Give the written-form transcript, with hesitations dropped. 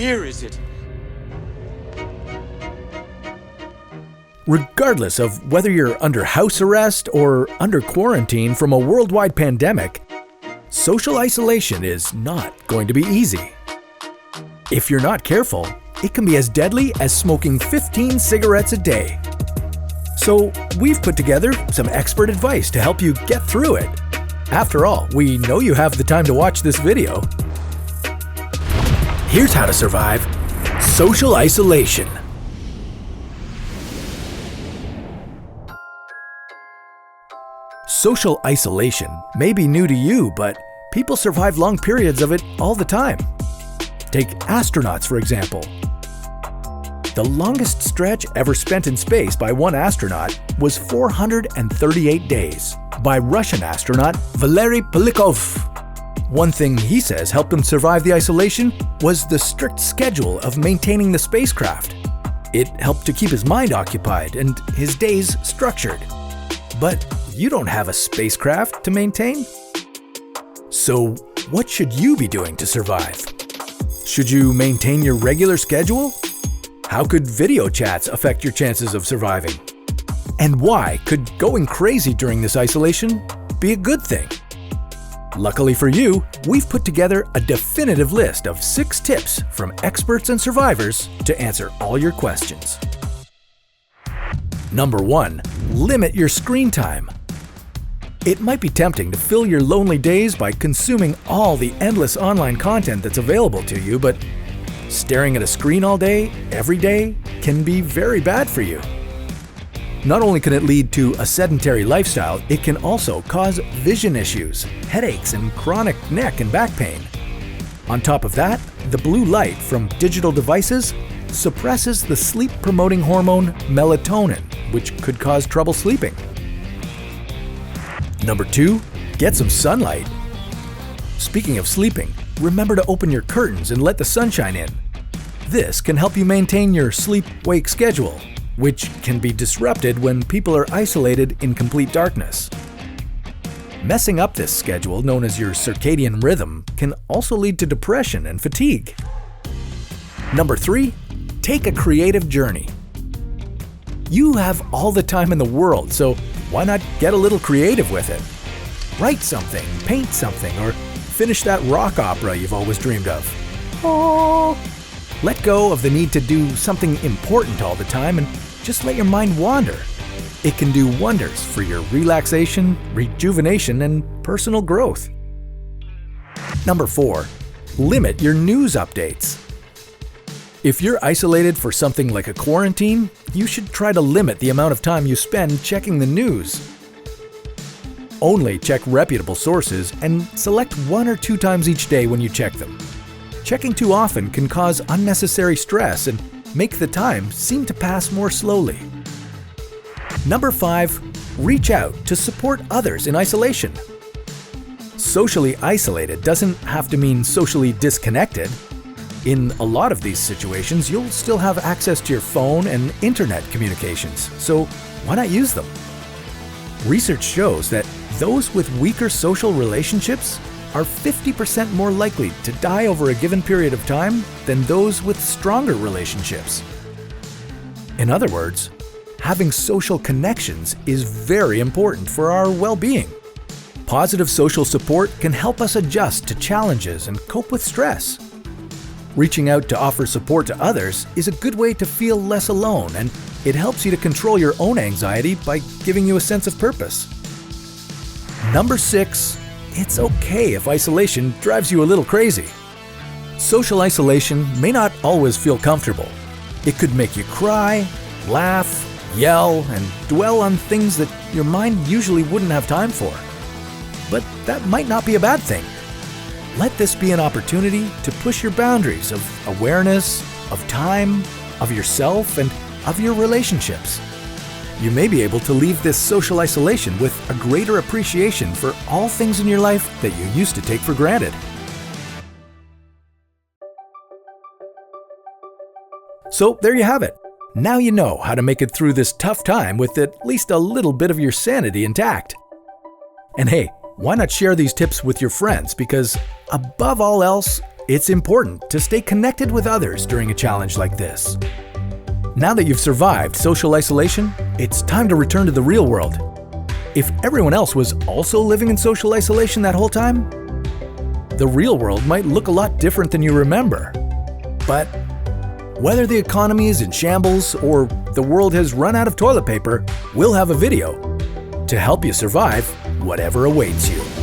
here, is it? Regardless of whether you're under house arrest or under quarantine from a worldwide pandemic, social isolation is not going to be easy. If you're not careful, it can be as deadly as smoking 15 cigarettes a day. So we've put together some expert advice to help you get through it. After all, we know you have the time to watch this video. Here's how to survive social isolation. Social isolation may be new to you, but people survive long periods of it all the time. Take astronauts, for example. The longest stretch ever spent in space by one astronaut was 438 days by Russian astronaut Valery Polyakov. One thing he says helped him survive the isolation was the strict schedule of maintaining the spacecraft. It helped to keep his mind occupied and his days structured. But you don't have a spacecraft to maintain. So what should you be doing to survive? Should you maintain your regular schedule? How could video chats affect your chances of surviving? And why could going crazy during this isolation be a good thing? Luckily for you, we've put together a definitive list of 6 tips from experts and survivors to answer all your questions. Number 1. Limit your screen time. It might be tempting to fill your lonely days by consuming all the endless online content that's available to you, but staring at a screen all day, every day, can be very bad for you. Not only can it lead to a sedentary lifestyle, it can also cause vision issues, headaches, and chronic neck and back pain. On top of that, the blue light from digital devices suppresses the sleep-promoting hormone melatonin, which could cause trouble sleeping. Number 2, get some sunlight. Speaking of sleeping, remember to open your curtains and let the sunshine in. This can help you maintain your sleep-wake schedule, which can be disrupted when people are isolated in complete darkness. Messing up this schedule, known as your circadian rhythm, can also lead to depression and fatigue. Number 3, take a creative journey. You have all the time in the world, so why not get a little creative with it? Write something, paint something, or finish that rock opera you've always dreamed of. Oh. Let go of the need to do something important all the time and just let your mind wander. It can do wonders for your relaxation, rejuvenation, and personal growth. Number 4, limit your news updates. If you're isolated for something like a quarantine, you should try to limit the amount of time you spend checking the news. Only check reputable sources and select 1 or 2 times each day when you check them. Checking too often can cause unnecessary stress and make the time seem to pass more slowly. Number 5, reach out to support others in isolation. Socially isolated doesn't have to mean socially disconnected. In a lot of these situations, you'll still have access to your phone and internet communications, so why not use them? Research shows that those with weaker social relationships are 50% more likely to die over a given period of time than those with stronger relationships. In other words, having social connections is very important for our well-being. Positive social support can help us adjust to challenges and cope with stress. Reaching out to offer support to others is a good way to feel less alone, and it helps you to control your own anxiety by giving you a sense of purpose. Number 6, it's okay if isolation drives you a little crazy. Social isolation may not always feel comfortable. It could make you cry, laugh, yell, and dwell on things that your mind usually wouldn't have time for. But that might not be a bad thing. Let this be an opportunity to push your boundaries of awareness, of time, of yourself, and of your relationships. You may be able to leave this social isolation with a greater appreciation for all things in your life that you used to take for granted. So there you have it. Now you know how to make it through this tough time with at least a little bit of your sanity intact. And hey, why not share these tips with your friends? Because above all else, It's important to stay connected with others during a challenge like this. Now that you've survived social isolation, it's time to return to the real world. If everyone else was also living in social isolation that whole time, the real world might look a lot different than you remember. But whether the economy is in shambles or the world has run out of toilet paper, we'll have a video to help you survive whatever awaits you.